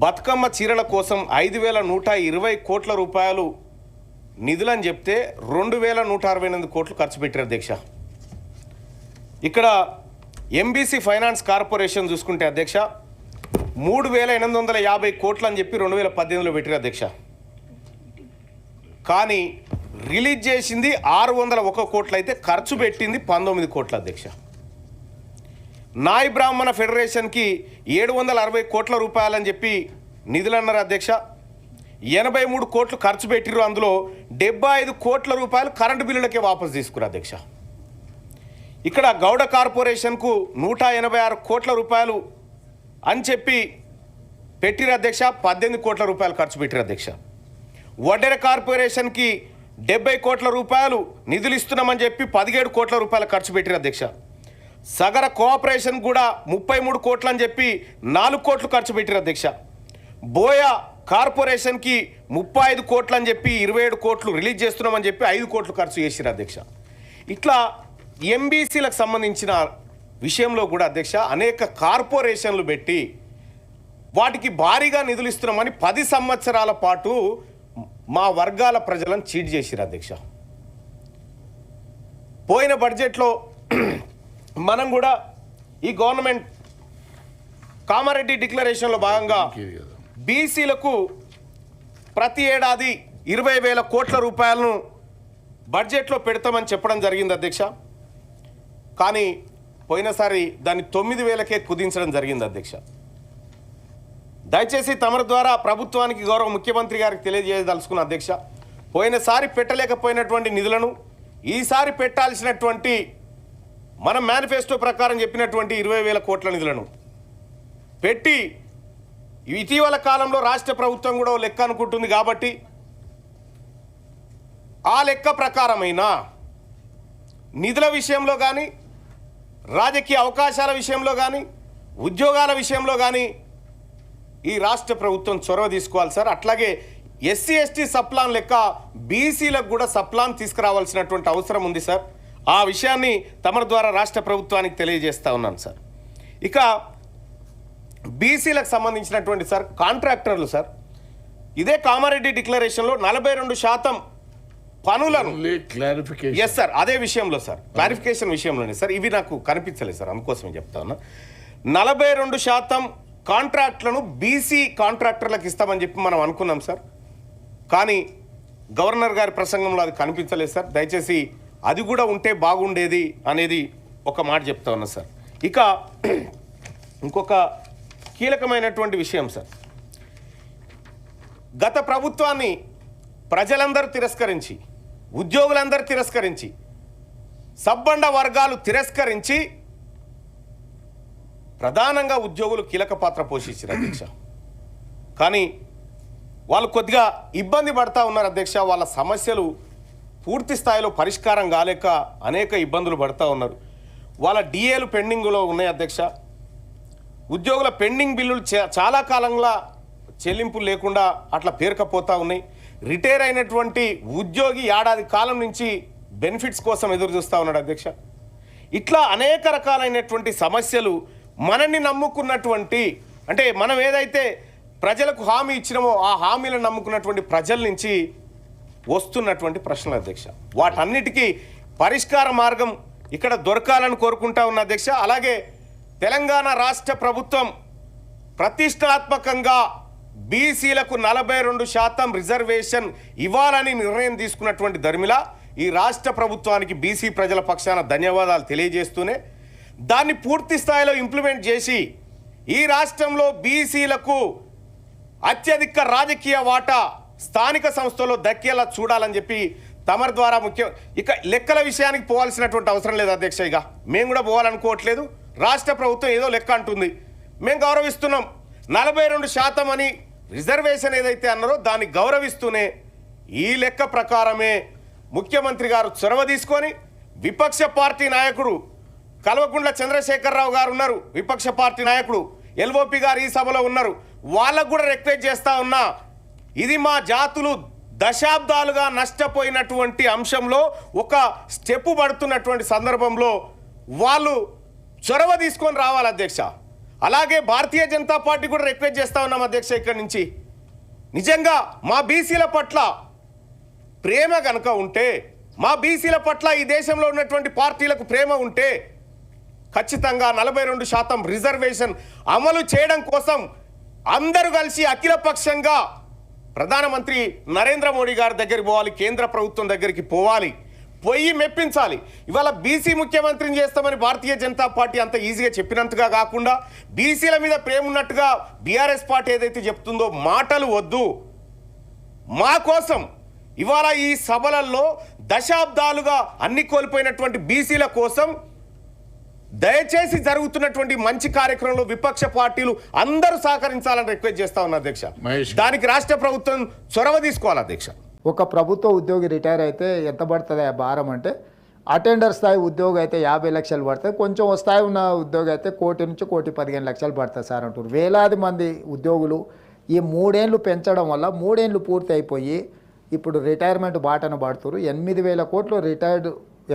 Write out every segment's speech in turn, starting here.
బతుకమ్మ చీరల కోసం 5,120 కోట్ల రూపాయలు నిధులని చెప్తే 2,168 కోట్లు ఖర్చు పెట్టారు అధ్యక్ష. ఇక్కడ ఎంబీసీ ఫైనాన్స్ కార్పొరేషన్ చూసుకుంటే అధ్యక్ష 3,850 కోట్లు అని చెప్పి 2018లో పెట్టారు అధ్యక్ష. కానీ రిలీజ్ చేసింది 601 కోట్లు అయితే ఖర్చు పెట్టింది 19 కోట్ల అధ్యక్ష. నాయ్ బ్రాహ్మణ ఫెడరేషన్కి 760 కోట్ల రూపాయలని చెప్పి నిధులు అన్నారు అధ్యక్ష. 83 కోట్లు ఖర్చు పెట్టిరు. అందులో 75 కోట్ల రూపాయలు కరెంటు బిల్లులకే వాపసు తీసుకున్నారు అధ్యక్ష. ఇక్కడ గౌడ కార్పొరేషన్కు 186 కోట్ల రూపాయలు అని చెప్పి పెట్టిరు అధ్యక్ష. 18 కోట్ల రూపాయలు ఖర్చు పెట్టిరు అధ్యక్ష. వడ్డెర కార్పొరేషన్కి 70 కోట్ల రూపాయలు నిధులు ఇస్తున్నామని చెప్పి 17 కోట్ల రూపాయలు ఖర్చు పెట్టిరు అధ్యక్ష. సగర కోఆపరేషన్ కూడా 33 కోట్లు అని చెప్పి 4 కోట్లు ఖర్చు పెట్టిరు అధ్యక్ష. బోయా కార్పొరేషన్కి 35 కోట్లు అని చెప్పి 27 కోట్లు రిలీజ్ చేస్తున్నామని చెప్పి 5 కోట్లు ఖర్చు చేసిరు అధ్యక్ష. ఇట్లా ఎంబీసీలకు సంబంధించిన విషయంలో కూడా అధ్యక్ష అనేక కార్పొరేషన్లు పెట్టి వాటికి భారీగా నిధులు ఇస్తున్నామని 10 సంవత్సరాల పాటు మా వర్గాల ప్రజలను చీట్ చేసిరు అధ్యక్ష. పోయిన బడ్జెట్లో మనం కూడా ఈ గవర్నమెంట్ కామారెడ్డి డిక్లరేషన్లో భాగంగా బీసీలకు ప్రతి ఏడాది 20,000 కోట్ల రూపాయలను బడ్జెట్లో పెడతామని చెప్పడం జరిగింది అధ్యక్ష. కానీ పోయినసారి దాన్ని 9,000కే కుదించడం జరిగింది అధ్యక్ష. దయచేసి తమ ద్వారా ప్రభుత్వానికి గౌరవ ముఖ్యమంత్రి గారికి తెలియజేయదలుచుకున్న అధ్యక్ష, పోయినసారి పెట్టలేకపోయినటువంటి నిధులను ఈసారి పెట్టాల్సినటువంటి మన మేనిఫెస్టో ప్రకారం చెప్పినటువంటి 20,000 కోట్ల నిధులను పెట్టి ఇటీవల కాలంలో రాష్ట్ర ప్రభుత్వం కూడా లెక్క అనుకుంటుంది కాబట్టి ఆ లెక్క ప్రకారమైన నిధుల విషయంలో కానీ రాజకీయ అవకాశాల విషయంలో కానీ ఉద్యోగాల విషయంలో కానీ ఈ రాష్ట్ర ప్రభుత్వం చొరవ తీసుకోవాలి సార్. అట్లాగే ఎస్సీ ఎస్టీ సప్లాన్ లెక్క బీసీలకు కూడా సప్లాన్ తీసుకురావాల్సినటువంటి అవసరం ఉంది సార్. ఆ విషయాన్ని తమ ద్వారా రాష్ట్ర ప్రభుత్వానికి తెలియజేస్తా ఉన్నాను సార్. ఇక బీసీలకు సంబంధించినటువంటి సార్ కాంట్రాక్టర్లు సార్ ఇదే కామారెడ్డి డిక్లరేషన్లో 42% పనులను ఎస్ సార్ అదే విషయంలో సార్ క్లారిఫికేషన్ విషయంలోనే సార్ ఇవి నాకు కనిపించలేదు సార్, అందుకోసమే చెప్తా ఉన్నా. 42% కాంట్రాక్ట్లను బీసీ కాంట్రాక్టర్లకు ఇస్తామని చెప్పి మనం అనుకున్నాం సార్. కానీ గవర్నర్ గారి ప్రసంగంలో అది కనిపించలేదు సార్. దయచేసి అది కూడా ఉంటే బాగుండేది అనేది ఒక మాట చెప్తా ఉన్నా సార్. ఇక ఇంకొక కీలకమైనటువంటి విషయం సార్, గత ప్రభుత్వాన్ని ప్రజలందరూ తిరస్కరించి ఉద్యోగులందరూ తిరస్కరించి సబ్బండ వర్గాలు తిరస్కరించి ప్రధానంగా ఉద్యోగులు కీలక పాత్ర పోషించారు అధ్యక్ష. కానీ వాళ్ళు కొద్దిగా ఇబ్బంది పడతా ఉన్నారు అధ్యక్ష. వాళ్ళ సమస్యలు పూర్తి స్థాయిలో పరిష్కారం కాలేక అనేక ఇబ్బందులు పడతా ఉన్నారు. వాళ్ళ డిఏలు పెండింగ్లో ఉన్నాయి అధ్యక్ష. ఉద్యోగుల పెండింగ్ బిల్లులు చాలా కాలంగా చెల్లింపులు లేకుండా అట్లా పేరుకపోతూ ఉన్నాయి. రిటైర్ అయినటువంటి ఉద్యోగి ఏడాది కాలం నుంచి బెనిఫిట్స్ కోసం ఎదురు చూస్తూ ఉన్నాడు అధ్యక్ష. ఇట్లా అనేక రకాలైనటువంటి సమస్యలు మనల్ని నమ్ముకున్నటువంటి అంటే మనం ఏదైతే ప్రజలకు హామీ ఇచ్చినామో ఆ హామీలను నమ్ముకున్నటువంటి ప్రజల నుంచి వస్తున్నటువంటి ప్రశ్నలు అధ్యక్ష. వాటన్నిటికీ పరిష్కార మార్గం ఇక్కడ దొరకాలని కోరుకుంటా ఉన్న అధ్యక్ష. అలాగే తెలంగాణ రాష్ట్ర ప్రభుత్వం ప్రతిష్టాత్మకంగా బీసీలకు 42% రిజర్వేషన్ ఇవ్వాలని నిర్ణయం తీసుకున్నటువంటి ధర్మిలా ఈ రాష్ట్ర ప్రభుత్వానికి బీసీ ప్రజల పక్షాన ధన్యవాదాలు తెలియజేస్తూనే దాన్ని పూర్తి స్థాయిలో ఇంప్లిమెంట్ చేసి ఈ రాష్ట్రంలో బీసీలకు అత్యధిక రాజకీయ వాటా స్థానిక సంస్థల్లో దక్కేలా చూడాలని చెప్పి తమరి ద్వారా ముఖ్యం. ఇక లెక్కల విషయానికి పోవాల్సినటువంటి అవసరం లేదు అధ్యక్ష. ఇక మేము కూడా పోవాలనుకోవట్లేదు. రాష్ట్ర ప్రభుత్వం ఏదో లెక్క అంటుంది, మేము గౌరవిస్తున్నాం. 42% అని రిజర్వేషన్ ఏదైతే అన్నారో దాన్ని గౌరవిస్తూనే ఈ లెక్క ప్రకారమే ముఖ్యమంత్రి గారు చొరవ తీసుకొని విపక్ష పార్టీ నాయకుడు కల్వకుంట్ల చంద్రశేఖరరావు గారు ఉన్నారు, విపక్ష పార్టీ నాయకుడు ఎల్ఓపి గారు ఈ సభలో ఉన్నారు. వాళ్ళకు కూడా రిక్వెస్ట్ చేస్తా ఉన్నా, ఇది మా జాతులు దశాబ్దాలుగా నష్టపోయినటువంటి అంశంలో ఒక స్టెప్ పడుతున్నటువంటి సందర్భంలో వాళ్ళు చొరవ తీసుకొని రావాలి అధ్యక్ష. అలాగే భారతీయ జనతా పార్టీ కూడా రిక్వెస్ట్ చేస్తా ఉన్నాం అధ్యక్ష, ఇక్కడి నుంచి నిజంగా మా బీసీల పట్ల ప్రేమ కనుక ఉంటే, మా బీసీల పట్ల ఈ దేశంలో ఉన్నటువంటి పార్టీలకు ప్రేమ ఉంటే ఖచ్చితంగా 42% రిజర్వేషన్ అమలు చేయడం కోసం అందరూ కలిసి అఖిలపక్షంగా ప్రధానమంత్రి నరేంద్ర మోడీ గారి దగ్గరికి పోవాలి, కేంద్ర ప్రభుత్వం దగ్గరికి పోవాలి, పోయి మెప్పించాలి. ఇవాళ బీసీ ముఖ్యమంత్రిని చేస్తామని భారతీయ జనతా పార్టీ అంత ఈజీగా చెప్పినంతగా కాకుండా బీసీల మీద ప్రేమ ఉన్నట్టుగా బీఆర్ఎస్ పార్టీ ఏదైతే చెప్తుందో మాటలు వద్దు. మా కోసం ఇవాళ ఈ సభలలో దశాబ్దాలుగా అన్ని కోల్పోయినటువంటి బీసీల కోసం దయచేసి జరుగుతున్నటువంటి మంచి కార్యక్రమంలో విపక్ష పార్టీలు అందరూ సహకరించాలని రిక్వెస్ట్ చేస్తా ఉన్నా అధ్యక్ష. దానికి రాష్ట్ర ప్రభుత్వం చొరవ తీసుకోవాలి అధ్యక్ష. ఒక ప్రభుత్వ ఉద్యోగి రిటైర్ అయితే ఎంత పడుతుంది ఆ భారం అంటే, అటెండర్ స్థాయి ఉద్యోగి అయితే 50 లక్షలు పడుతుంది, కొంచెం స్థాయి ఉన్న ఉద్యోగి అయితే 1 నుంచి 1,15,00,000 పడుతుంది సార్ అంటారు. వేలాది మంది ఉద్యోగులు ఈ 3 ఏళ్ళు పెంచడం వల్ల 3 ఏళ్ళు పూర్తి అయిపోయి ఇప్పుడు రిటైర్మెంట్ బాటన పడుతున్నారు. 8,000 కోట్లు రిటైర్డ్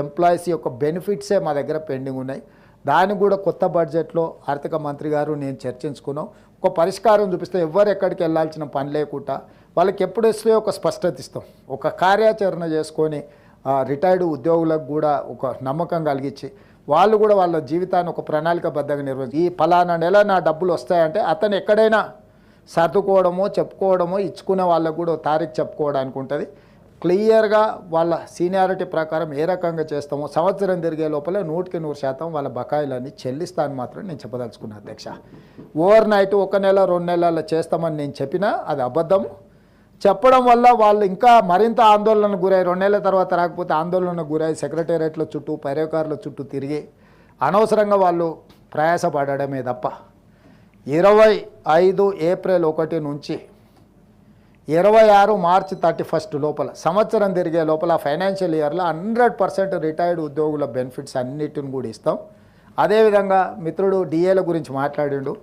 ఎంప్లాయీస్ యొక్క బెనిఫిట్సే మా దగ్గర పెండింగ్ ఉన్నాయి. దాన్ని కూడా కొత్త బడ్జెట్లో ఆర్థిక మంత్రి గారు నేను చర్చించుకున్నాం. ఒక పరిష్కారం చూపిస్తే ఎవరు ఎక్కడికి వెళ్ళాల్సిన పని లేకుండా వాళ్ళకి ఎప్పుడు ఇస్తే ఒక స్పష్టత ఇస్తాం, ఒక కార్యాచరణ చేసుకొని రిటైర్డ్ ఉద్యోగులకు కూడా ఒక నమ్మకం కలిగించి వాళ్ళు కూడా వాళ్ళ జీవితాన్ని ఒక ప్రణాళికబద్ధంగా నిర్వహించి ఈ ఫలానా నెల నా డబ్బులు వస్తాయంటే అతను ఎక్కడైనా సర్దుకోవడమో చెప్పుకోవడమో ఇచ్చుకునే వాళ్ళకు కూడా తారీఖు చెప్పుకోవడానికి ఉంటుంది. క్లియర్గా వాళ్ళ సీనియారిటీ ప్రకారం ఏ రకంగా చేస్తామో సంవత్సరం తిరిగే లోపల 100% వాళ్ళ బకాయిలన్నీ చెల్లిస్తాను మాత్రం నేను చెప్పదలుచుకున్నాను అధ్యక్ష. ఓవర్ నైట్ 1 నెల 2 నెలల్లో చేస్తామని నేను చెప్పినా అది అబద్ధం. చెప్పడం వల్ల వాళ్ళు ఇంకా మరింత ఆందోళనకు గురై 2 నెలల తర్వాత రాకపోతే ఆందోళనకు గురై సెక్రటేరియట్ల చుట్టూ పర్యకారుల చుట్టూ తిరిగి అనవసరంగా వాళ్ళు ప్రయాసపడమే తప్ప 25 ఏప్రిల్ 1 నుంచి 26 మార్చి 31 లోపల సంవత్సరం తిరిగే లోపల ఫైనాన్షియల్ ఇయర్లో 100% రిటైర్డ్ ఉద్యోగుల బెనిఫిట్స్ అన్నిటిని కూడా ఇస్తాం. అదేవిధంగా మిత్రుడు డిఏల గురించి మాట్లాడిండు.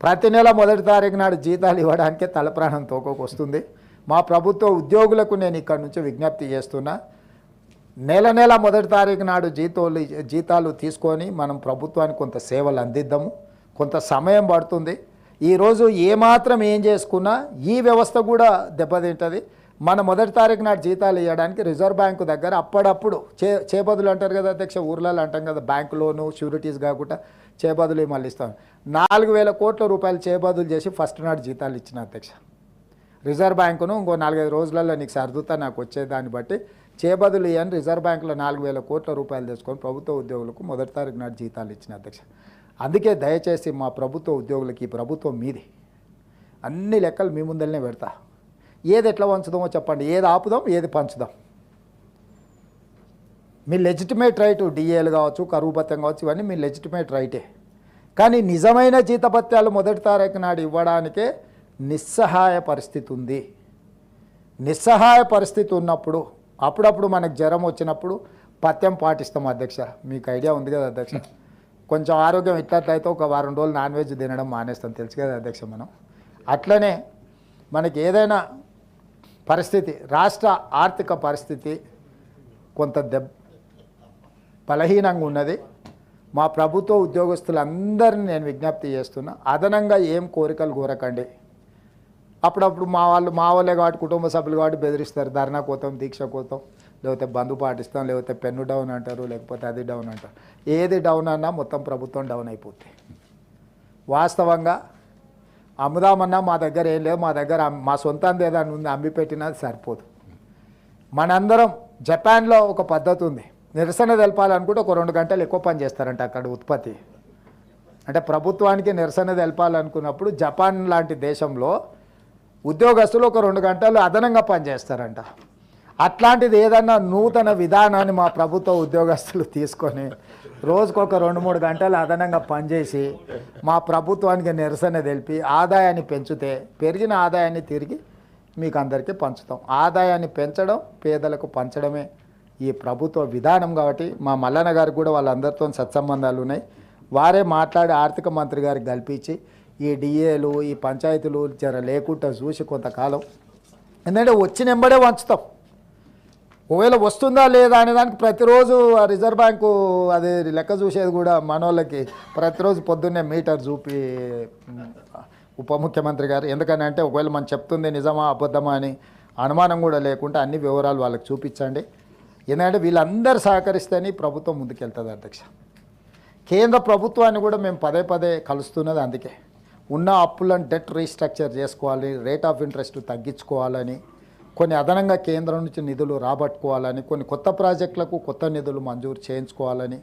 ప్రతి నెల 1వ తారీఖు నాడు జీతాలు ఇవ్వడానికే తలప్రాణం తోకొస్తుంది. మా ప్రభుత్వ ఉద్యోగులకు నేను ఇక్కడ నుంచి విజ్ఞప్తి చేస్తున్నా, నెల 1వ తారీఖు నాడు జీతాలు తీసుకొని మనం ప్రభుత్వానికి కొంత సేవలు అందిద్దాము. కొంత సమయం పడుతుంది. ఈరోజు ఏమాత్రం ఏం చేసుకున్నా ఈ వ్యవస్థ కూడా దెబ్బతింటుంది. మన 1వ తారీఖు నాడు జీతాలు ఇవ్వడానికి రిజర్వ్ బ్యాంకు దగ్గర అప్పుడప్పుడు చేబదులు అంటారు కదా అధ్యక్ష, ఊర్లలో అంటాం కదా, బ్యాంకు లోను షూరిటీస్ కాకుండా చేబదులు మళ్ళీ ఇస్తాం. 4,000 కోట్ల రూపాయలు చేబదులు చేసి ఫస్ట్ నాడు జీతాలు ఇచ్చిన అధ్యక్ష. రిజర్వ్ బ్యాంకును ఇంకో 4-5 రోజులలో నీకు సర్దుతా నాకు వచ్చేదాన్ని బట్టి చేబదులు ఇవ్వని రిజర్వ్ బ్యాంకులో 4,000 కోట్ల రూపాయలు తెచ్చుకొని ప్రభుత్వ ఉద్యోగులకు 1వ తారీఖు నాడు జీతాలు ఇచ్చిన అధ్యక్ష. అందుకే దయచేసి మా ప్రభుత్వ ఉద్యోగులకి ఈ ప్రభుత్వం మీది, అన్ని లెక్కలు మీ ముందరనే పెడతా. ఏది ఎట్లా పంచుదామో చెప్పండి, ఏది ఆపుదాం ఏది పంచుదాం. మీ లెజిటిమేట్ రైట్ డిఏలు కావచ్చు, కరువు భత్యం కావచ్చు, ఇవన్నీ మీ లెజిటిమేట్ రైటే. కానీ నిజమైన జీతభత్యాలు 1వ తారీఖు నాడు ఇవ్వడానికే నిస్సహాయ పరిస్థితి ఉంది. నిస్సహాయ పరిస్థితి ఉన్నప్పుడు అప్పుడప్పుడు మనకు జ్వరం వచ్చినప్పుడు పథ్యం పాటిస్తాం అధ్యక్ష. మీకు ఐడియా ఉంది కదా అధ్యక్ష. కొంచెం ఆరోగ్యం ఇట్లట్లయితే ఒక వారం రోజులు నాన్ వెజ్ తినడం మానేస్తాం, తెలుసు కదా అధ్యక్ష. మనం అట్లనే మనకి ఏదైనా పరిస్థితి, రాష్ట్ర ఆర్థిక పరిస్థితి కొంత బలహీనంగా ఉన్నది. మా ప్రభుత్వ ఉద్యోగస్తులందరినీ నేను విజ్ఞప్తి చేస్తున్నా, అదనంగా ఏం కోరికలు కోరకండి. అప్పుడప్పుడు మా వాళ్ళే కాబట్టి కుటుంబ సభ్యులు కాబట్టి బెదిరిస్తారు, ధర్నా కోతాం, దీక్ష కోతాం, లేకపోతే బంధు పాటిస్తాం, లేకపోతే పెన్ను డౌన్ అంటారు, లేకపోతే అది డౌన్ అంటారు. ఏది డౌన్ అన్నా మొత్తం ప్రభుత్వం డౌన్ అయిపోతుంది. వాస్తవంగా అమ్ముదామన్నా మా దగ్గర ఏం లేదు, మా దగ్గర మా సొంతంది ఏదైనా ఉంది అమ్మి పెట్టినా సరిపోదు. మనందరం జపాన్లో ఒక పద్ధతి ఉంది, నిరసన తెలపాలనుకుంటే ఒక 2 గంటలు ఎక్కువ పని చేస్తారంట అక్కడ ఉత్పత్తి. అంటే ప్రభుత్వానికి నిరసన తెలపాలనుకున్నప్పుడు జపాన్ లాంటి దేశంలో ఉద్యోగస్తులు ఒక 2 గంటలు అదనంగా పనిచేస్తారంట. అట్లాంటిది ఏదన్నా నూతన విధానాన్ని మా ప్రభుత్వ ఉద్యోగస్తులు తీసుకొని రోజుకొక 2-3 గంటలు అదనంగా పనిచేసి మా ప్రభుత్వానికి నిరసన తెలిపి ఆదాయాన్ని పెంచితే పెరిగిన ఆదాయాన్ని తిరిగి మీకు అందరికీ పంచుతాం. ఆదాయాన్ని పెంచడం, పేదలకు పంచడమే ఈ ప్రభుత్వ విధానం. కాబట్టి మా మల్లన్న గారికి కూడా వాళ్ళందరితో సత్సంబంధాలు ఉన్నాయి. వారే మాట్లాడి ఆర్థిక మంత్రి గారికి కల్పించి ఈ డిఏలు ఈ పంచాయతీలు జర లేకుండా చూసి కొంతకాలం, ఎందుకంటే వచ్చిన వెంబడే వంచుతాం. ఒకవేళ వస్తుందా లేదా అనే దానికి ప్రతిరోజు ఆ రిజర్వ్ బ్యాంకు అది లెక్క చూసేది కూడా మనోళ్ళకి ప్రతిరోజు పొద్దున్నే మీటర్ చూపి ఉప ముఖ్యమంత్రి గారు, ఎందుకని అంటే ఒకవేళ మనం చెప్తుంది నిజమా అబద్ధమా అని అనుమానం కూడా లేకుండా అన్ని వివరాలు వాళ్ళకి చూపించండి. ఎందుకంటే వీళ్ళందరూ సహకరిస్తేనే ప్రభుత్వం ముందుకెళ్తుంది అధ్యక్ష. కేంద్ర ప్రభుత్వాన్ని కూడా మేము పదే పదే కలుస్తున్నది అందుకే. ఉన్న అప్పులను డెట్ రీస్ట్రక్చర్ చేసుకోవాలి, రేట్ ఆఫ్ ఇంట్రెస్ట్ తగ్గించుకోవాలని, కొన్ని అదనంగా కేంద్రం నుంచి నిధులు రాబట్టుకోవాలని, కొన్ని కొత్త ప్రాజెక్టులకు కొత్త నిధులు మంజూరు చేయించుకోవాలని